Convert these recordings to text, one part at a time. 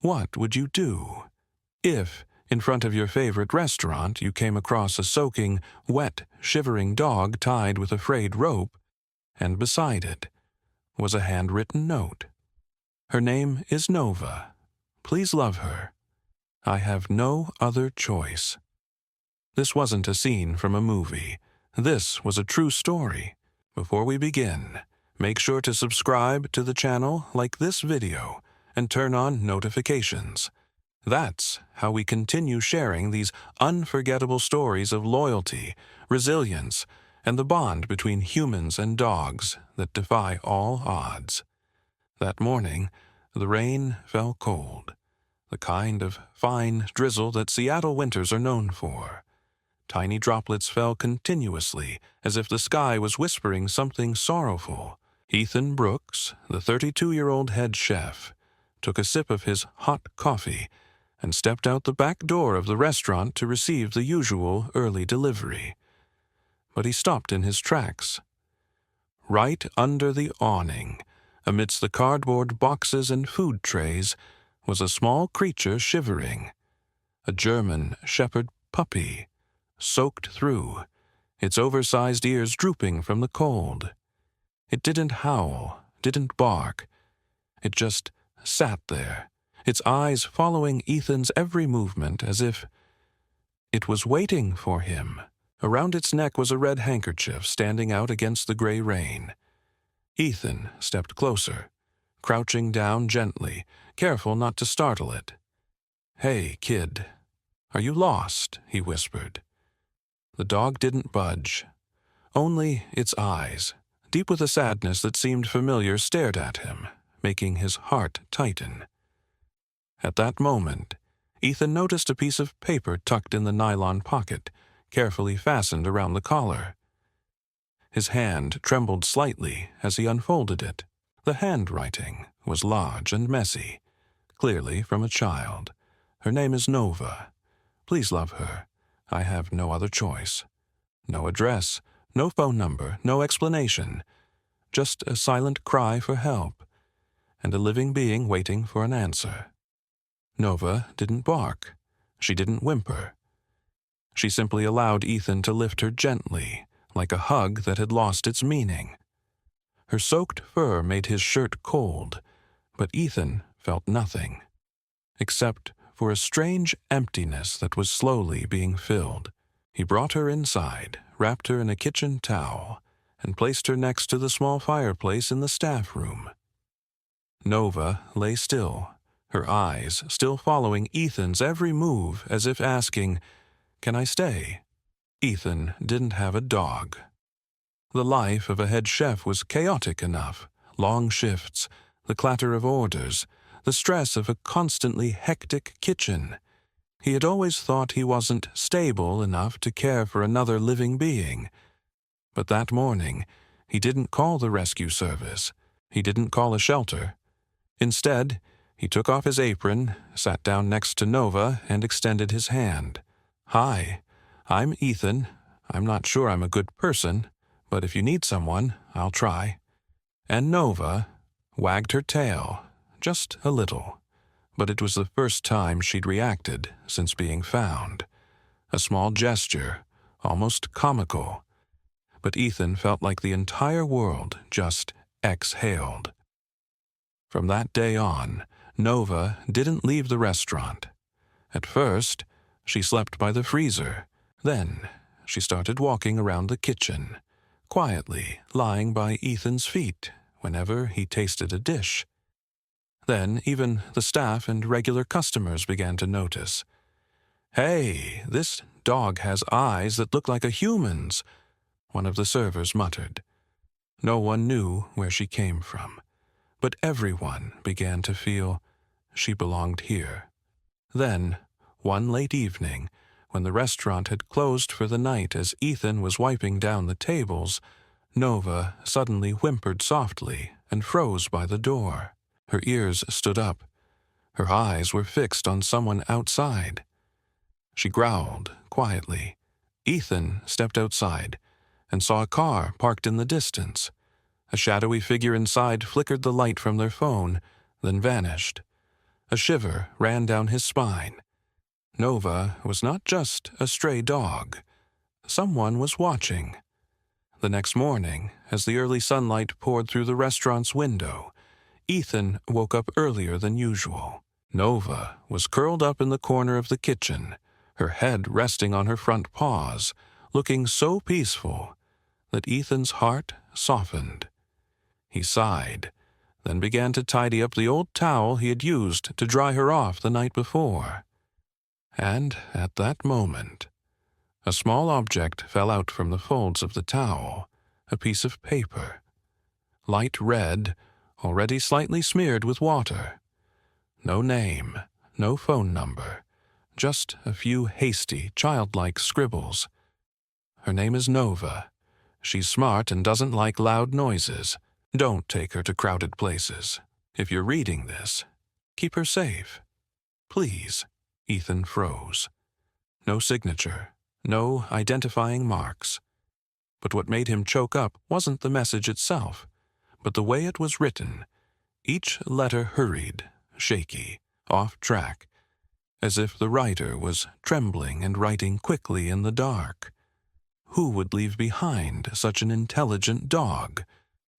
What would you do if, in front of your favorite restaurant, you came across a soaking, wet, shivering dog tied with a frayed rope, and beside it was a handwritten note? Her name is Nova. Please love her. I have no other choice. This wasn't a scene from a movie. This was a true story. Before we begin, make sure to subscribe to the channel, like this video, and turn on notifications. That's how we continue sharing these unforgettable stories of loyalty, resilience, and the bond between humans and dogs that defy all odds. That morning, the rain fell cold, the kind of fine drizzle that Seattle winters are known for. Tiny droplets fell continuously, as if the sky was whispering something sorrowful. Ethan Brooks, the 32-year-old head chef, took a sip of his hot coffee and stepped out the back door of the restaurant to receive the usual early delivery. But he stopped in his tracks. Right under the awning, amidst the cardboard boxes and food trays, was a small creature shivering. A German shepherd puppy, soaked through, its oversized ears drooping from the cold. It didn't howl, didn't bark. It just sat there, its eyes following Ethan's every movement as if it was waiting for him. Around its neck was a red handkerchief standing out against the gray rain. Ethan stepped closer, crouching down gently, careful not to startle it. "Hey, kid, are you lost?" he whispered. The dog didn't budge. Only its eyes, deep with a sadness that seemed familiar, stared at him, making his heart tighten. At that moment, Ethan noticed a piece of paper tucked in the nylon pocket, carefully fastened around the collar. His hand trembled slightly as he unfolded it. The handwriting was large and messy, clearly from a child. Her name is Nova. Please love her. I have no other choice. No address, no phone number, no explanation. Just a silent cry for help, and a living being waiting for an answer. Nova didn't bark. She didn't whimper. She simply allowed Ethan to lift her gently, like a hug that had lost its meaning. Her soaked fur made his shirt cold, but Ethan felt nothing, except for a strange emptiness that was slowly being filled. He brought her inside, wrapped her in a kitchen towel, and placed her next to the small fireplace in the staff room. Nova lay still, her eyes still following Ethan's every move as if asking, "Can I stay?" Ethan didn't have a dog. The life of a head chef was chaotic enough. Long shifts, the clatter of orders, the stress of a constantly hectic kitchen. He had always thought he wasn't stable enough to care for another living being. But that morning, he didn't call the rescue service. He didn't call a shelter. Instead, he took off his apron, sat down next to Nova, and extended his hand. "Hi, I'm Ethan. I'm not sure I'm a good person, but if you need someone, I'll try." And Nova wagged her tail, just a little, but it was the first time she'd reacted since being found. A small gesture, almost comical, but Ethan felt like the entire world just exhaled. From that day on, Nova didn't leave the restaurant. At first, she slept by the freezer. Then, she started walking around the kitchen, quietly lying by Ethan's feet whenever he tasted a dish. Then even the staff and regular customers began to notice. "Hey, this dog has eyes that look like a human's," one of the servers muttered. No one knew where she came from, but everyone began to feel she belonged here. Then, one late evening, when the restaurant had closed for the night as Ethan was wiping down the tables, Nova suddenly whimpered softly and froze by the door. Her ears stood up. Her eyes were fixed on someone outside. She growled quietly. Ethan stepped outside and saw a car parked in the distance. A shadowy figure inside flickered the light from their phone, then vanished. A shiver ran down his spine. Nova was not just a stray dog. Someone was watching. The next morning, as the early sunlight poured through the restaurant's window, Ethan woke up earlier than usual. Nova was curled up in the corner of the kitchen, her head resting on her front paws, looking so peaceful that Ethan's heart softened. He sighed, then began to tidy up the old towel he had used to dry her off the night before. And at that moment, a small object fell out from the folds of the towel, a piece of paper. Light red, already slightly smeared with water. No name, no phone number, just a few hasty, childlike scribbles. Her name is Nova. She's smart and doesn't like loud noises. Don't take her to crowded places. If you're reading this, keep her safe. Please. Ethan froze. No signature, no identifying marks. But what made him choke up wasn't the message itself, but the way it was written. Each letter hurried, shaky, off track, as if the writer was trembling and writing quickly in the dark. Who would leave behind such an intelligent dog,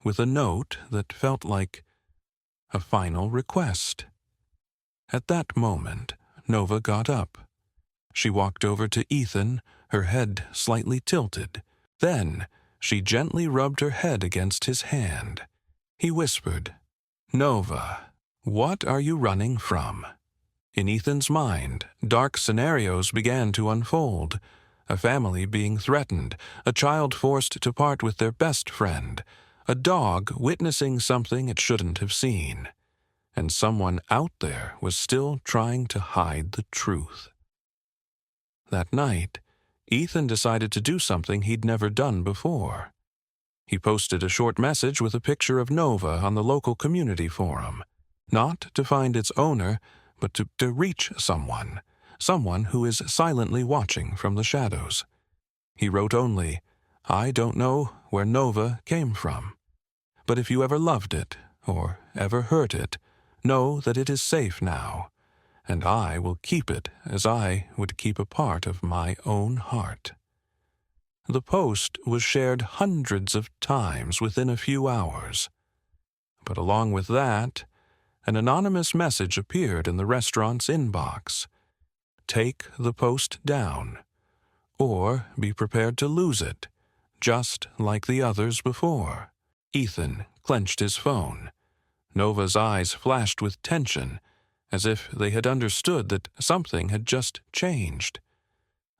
with a note that felt like a final request? At that moment, Nova got up. She walked over to Ethan, her head slightly tilted. Then she gently rubbed her head against his hand. He whispered, "Nova, what are you running from?" In Ethan's mind, dark scenarios began to unfold. A family being threatened, a child forced to part with their best friend, a dog witnessing something it shouldn't have seen. And someone out there was still trying to hide the truth. That night, Ethan decided to do something he'd never done before. He posted a short message with a picture of Nova on the local community forum, not to find its owner, but to reach someone who is silently watching from the shadows. He wrote only, "I don't know where Nova came from, but if you ever loved it, or ever hurt it, know that it is safe now, and I will keep it as I would keep a part of my own heart." The post was shared hundreds of times within a few hours. But along with that, an anonymous message appeared in the restaurant's inbox. Take the post down, or be prepared to lose it, just like the others before. Ethan clenched his phone. Nova's eyes flashed with tension, as if they had understood that something had just changed.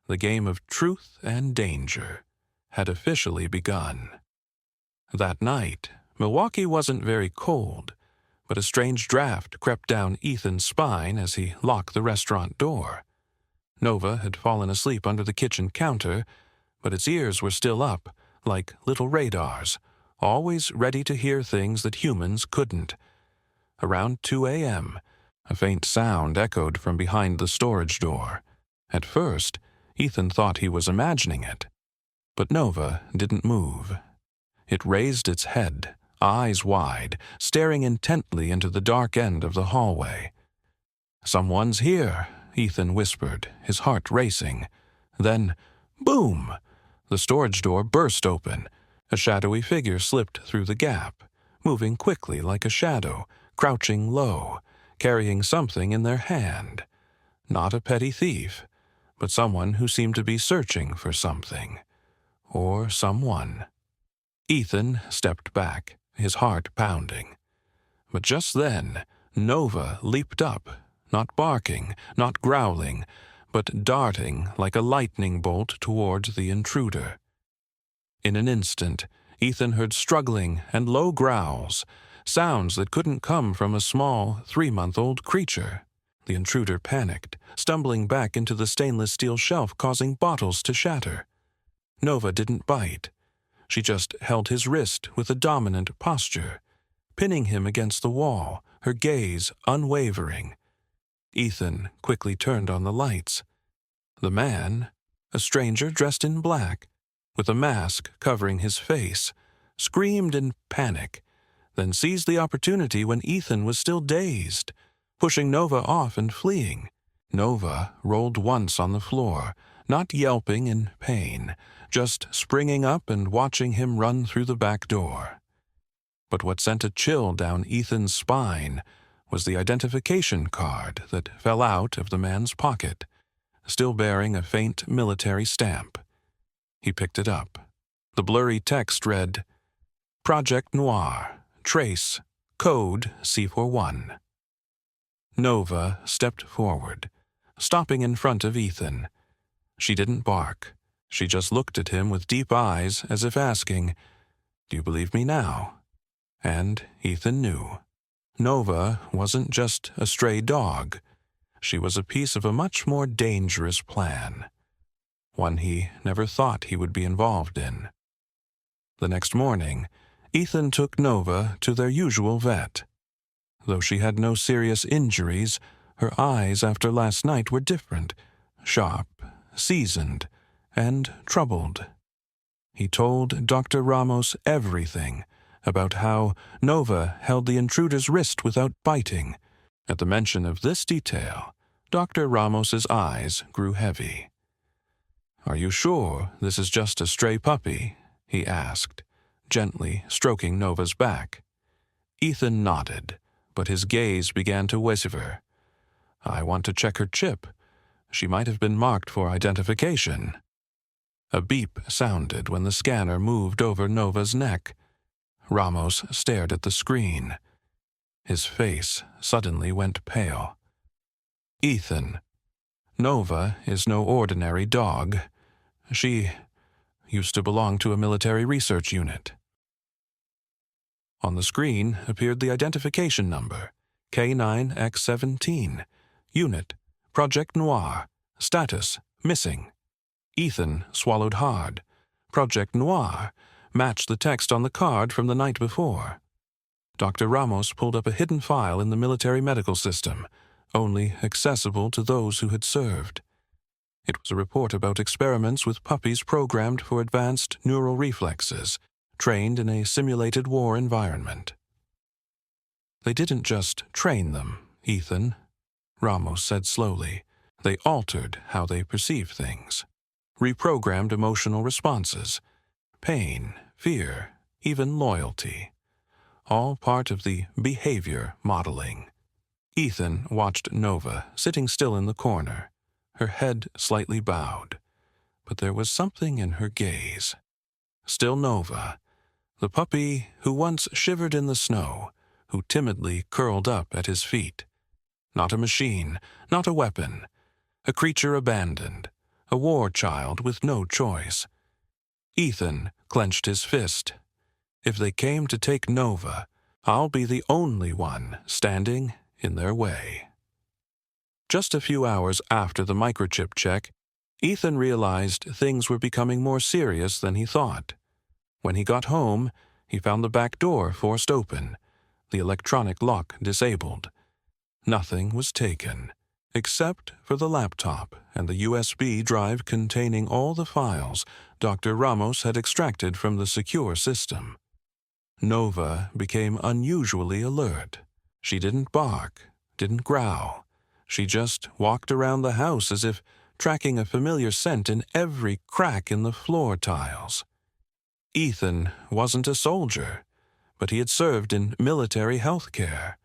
The game of truth and danger had officially begun. That night, Milwaukee wasn't very cold, but a strange draft crept down Ethan's spine as he locked the restaurant door. Nova had fallen asleep under the kitchen counter, but its ears were still up, like little radars, always ready to hear things that humans couldn't. Around 2 a.m., a faint sound echoed from behind the storage door. At first, Ethan thought he was imagining it. But Nova didn't move. It raised its head, eyes wide, staring intently into the dark end of the hallway. "Someone's here," Ethan whispered, his heart racing. Then, boom! The storage door burst open. A shadowy figure slipped through the gap, moving quickly like a shadow, crouching low, carrying something in their hand. Not a petty thief, but someone who seemed to be searching for something. Or someone. Ethan stepped back, his heart pounding. But just then, Nova leaped up, not barking, not growling, but darting like a lightning bolt towards the intruder. In an instant, Ethan heard struggling and low growls, sounds that couldn't come from a small 3-month-old creature. The intruder panicked, stumbling back into the stainless steel shelf, causing bottles to shatter. Nova didn't bite. She just held his wrist with a dominant posture, pinning him against the wall, her gaze unwavering. Ethan quickly turned on the lights. The man, a stranger dressed in black, with a mask covering his face, screamed in panic, then seized the opportunity when Ethan was still dazed. pushing Nova off and fleeing. Nova rolled once on the floor, not yelping in pain, just springing up and watching him run through the back door. But what sent a chill down Ethan's spine was the identification card that fell out of the man's pocket, still bearing a faint military stamp. He picked it up. The blurry text read, "Project Noir, trace, code C41. Nova stepped forward, stopping in front of Ethan. She didn't bark. She just looked at him with deep eyes as if asking, "Do you believe me now?" And Ethan knew. Nova wasn't just a stray dog. She was a piece of a much more dangerous plan, one he never thought he would be involved in. The next morning, Ethan took Nova to their usual vet. Though she had no serious injuries, her eyes after last night were different, sharp, seasoned, and troubled. He told Dr. Ramos everything about how Nova held the intruder's wrist without biting. At the mention of this detail, Dr. Ramos's eyes grew heavy. "Are you sure this is just a stray puppy?" he asked, gently stroking Nova's back. Ethan nodded, but his gaze began to waver. "I want to check her chip. She might have been marked for identification." A beep sounded when the scanner moved over Nova's neck. Ramos stared at the screen. His face suddenly went pale. "Ethan, Nova is no ordinary dog. She used to belong to a military research unit." On the screen appeared the identification number, K9X17, Unit, Project Noir, Status, Missing. Ethan swallowed hard. Project Noir matched the text on the card from the night before. Dr. Ramos pulled up a hidden file in the military medical system, only accessible to those who had served. It was a report about experiments with puppies programmed for advanced neural reflexes, trained in a simulated war environment. "They didn't just train them, Ethan," Ramos said slowly. "They altered how they perceive things, reprogrammed emotional responses, pain, fear, even loyalty. All part of the behavior modeling." Ethan watched Nova sitting still in the corner, her head slightly bowed, but there was something in her gaze. Still Nova, the puppy who once shivered in the snow, who timidly curled up at his feet. Not a machine, not a weapon, a creature abandoned, a war child with no choice. Ethan clenched his fist. "If they came to take Nova, I'll be the only one standing in their way." Just a few hours after the microchip check, Ethan realized things were becoming more serious than he thought. When he got home, he found the back door forced open, the electronic lock disabled. Nothing was taken, except for the laptop and the USB drive containing all the files Dr. Ramos had extracted from the secure system. Nova became unusually alert. She didn't bark, didn't growl. She just walked around the house as if tracking a familiar scent in every crack in the floor tiles. Ethan wasn't a soldier, but he had served in military health care,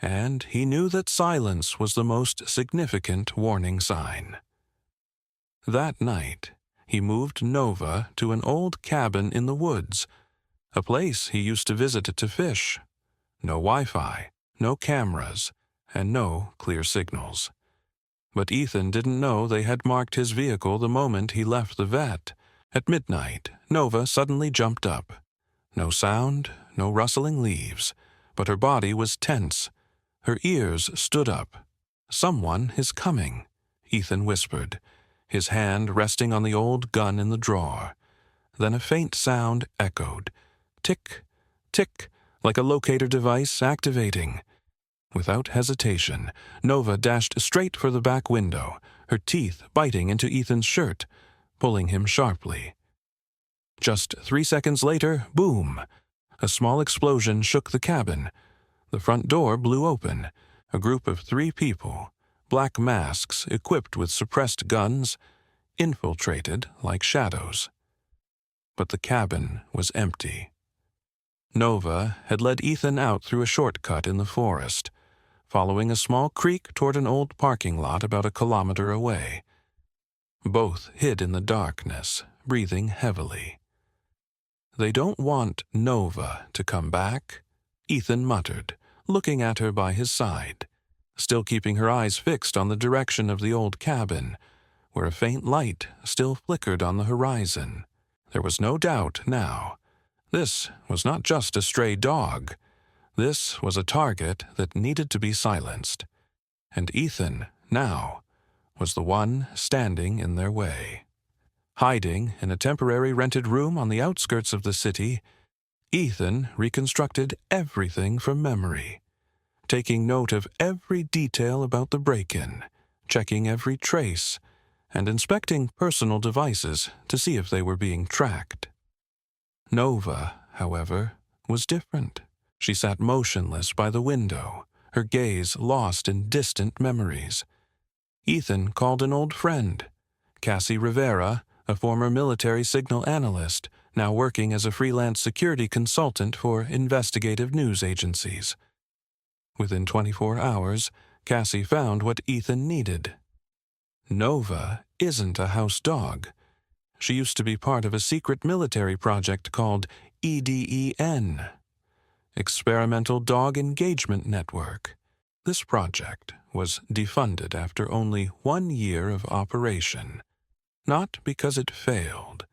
and he knew that silence was the most significant warning sign. That night, he moved Nova to an old cabin in the woods, a place he used to visit to fish. No Wi-Fi, no cameras, and no clear signals. But Ethan didn't know they had marked his vehicle the moment he left the vet. At midnight, Nova suddenly jumped up. No sound, no rustling leaves, but her body was tense. Her ears stood up. "Someone is coming," Ethan whispered, his hand resting on the old gun in the drawer. Then a faint sound echoed. Tick, tick, like a locator device activating. Without hesitation, Nova dashed straight for the back window, her teeth biting into Ethan's shirt, pulling him sharply. Just 3 seconds later, boom! A small explosion shook the cabin. The front door blew open. A group of 3 people, black masks equipped with suppressed guns, infiltrated like shadows. But the cabin was empty. Nova had led Ethan out through a shortcut in the forest, following a small creek toward an old parking lot about a kilometer away. Both hid in the darkness, breathing heavily. "They don't want Nova to come back," Ethan muttered, looking at her by his side, still keeping her eyes fixed on the direction of the old cabin, where a faint light still flickered on the horizon. There was no doubt now. This was not just a stray dog. This was a target that needed to be silenced. And Ethan, now, was the one standing in their way. Hiding in a temporary rented room on the outskirts of the city, Ethan reconstructed everything from memory, taking note of every detail about the break-in, checking every trace, and inspecting personal devices to see if they were being tracked. Nova, however, was different. She sat motionless by the window, her gaze lost in distant memories. Ethan called an old friend, Cassie Rivera, a former military signal analyst, now working as a freelance security consultant for investigative news agencies. Within 24 hours, Cassie found what Ethan needed. Nova isn't a house dog. She used to be part of a secret military project called EDEN, Experimental Dog Engagement Network. This project was defunded after only 1 year of operation, not because it failed,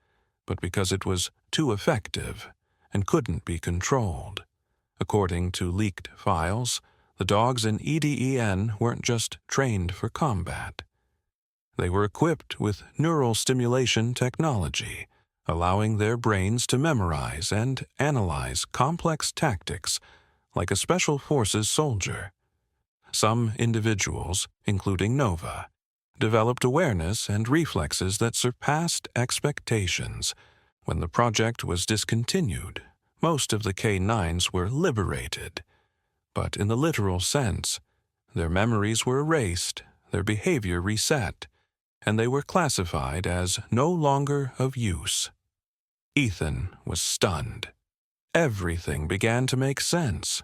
but because it was too effective and couldn't be controlled. According to leaked files, the dogs in EDEN weren't just trained for combat. They were equipped with neural stimulation technology, allowing their brains to memorize and analyze complex tactics like a special forces soldier. Some individuals, including Nova, developed awareness and reflexes that surpassed expectations. When the project was discontinued, most of the K9s were liberated. But in the literal sense, their memories were erased, their behavior reset, and they were classified as no longer of use. Ethan was stunned. Everything began to make sense.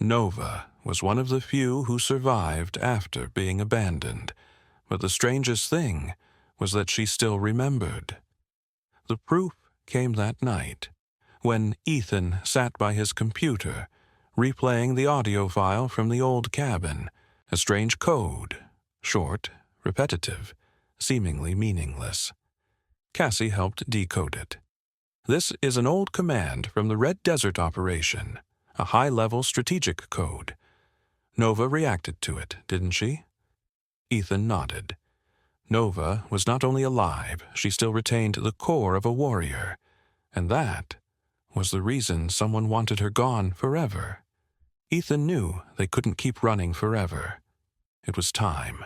Nova was one of the few who survived after being abandoned, but the strangest thing was that she still remembered. The proof came that night, when Ethan sat by his computer, replaying the audio file from the old cabin, a strange code, short, repetitive, seemingly meaningless. Cassie helped decode it. "This is an old command from the Red Desert operation, a high-level strategic code. Nova reacted to it, didn't she?" Ethan nodded. Nova was not only alive, she still retained the core of a warrior, and that was the reason someone wanted her gone forever. Ethan knew they couldn't keep running forever. It was time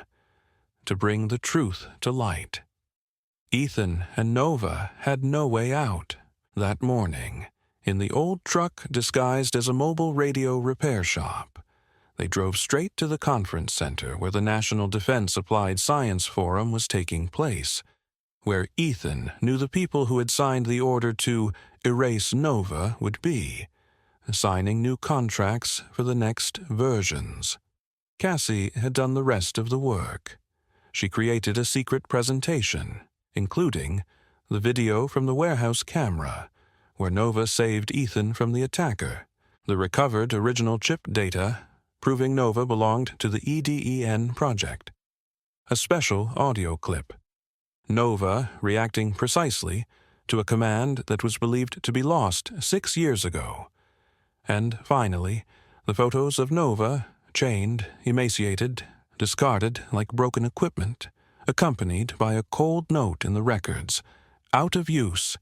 to bring the truth to light. Ethan and Nova had no way out. That morning, in the old truck disguised as a mobile radio repair shop, they drove straight to the conference center where the National Defense Applied Science Forum was taking place, where Ethan knew the people who had signed the order to erase Nova would be, signing new contracts for the next versions. Cassie had done the rest of the work. She created a secret presentation, including the video from the warehouse camera, where Nova saved Ethan from the attacker, the recovered original chip data, proving Nova belonged to the EDEN project, a special audio clip, Nova reacting precisely to a command that was believed to be lost 6 years ago, and finally, the photos of Nova, chained, emaciated, discarded like broken equipment, accompanied by a cold note in the records, "Out of use,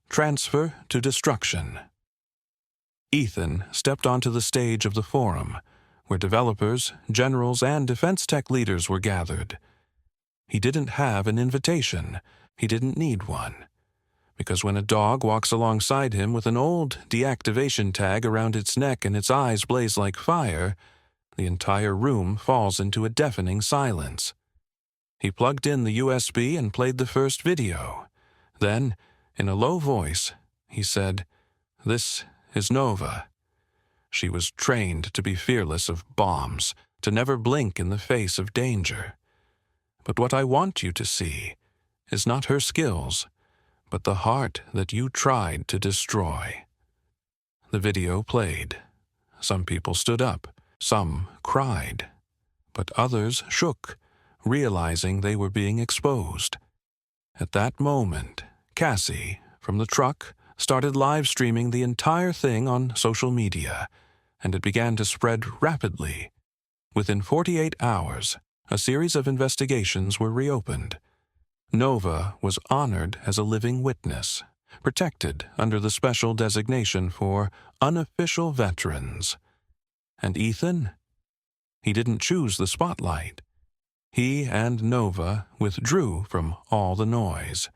transfer to destruction." Ethan stepped onto the stage of the forum, where developers, generals, and defense tech leaders were gathered. He didn't have an invitation. He didn't need one. Because when a dog walks alongside him with an old deactivation tag around its neck and its eyes blaze like fire, The entire room falls into a deafening silence. He plugged in the USB and played the first video. Then, in a low voice, he said, "This is Nova." She was trained to be fearless of bombs, to never blink in the face of danger. But what I want you to see is not her skills, but the heart that you tried to destroy. The video played. Some people stood up, some cried, but others shook, realizing they were being exposed. At that moment, Cassie, from the truck, started live streaming the entire thing on social media, and it began to spread rapidly. Within 48 hours, a series of investigations were reopened. Nova was honored as a living witness, protected under the special designation for unofficial veterans. And Ethan? He didn't choose the spotlight. He and Nova withdrew from all the noise.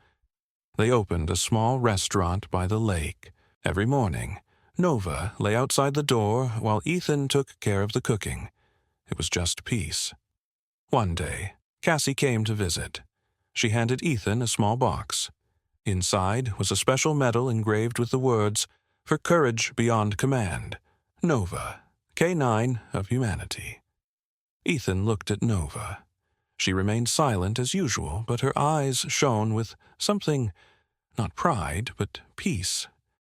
They opened a small restaurant by the lake. Every morning, Nova lay outside the door while Ethan took care of the cooking. It was just peace. One day, Cassie came to visit. She handed Ethan a small box. Inside was a special medal engraved with the words, "For courage beyond command. Nova, K9 of humanity." Ethan looked at Nova. She remained silent as usual, but her eyes shone with something, not pride, but peace,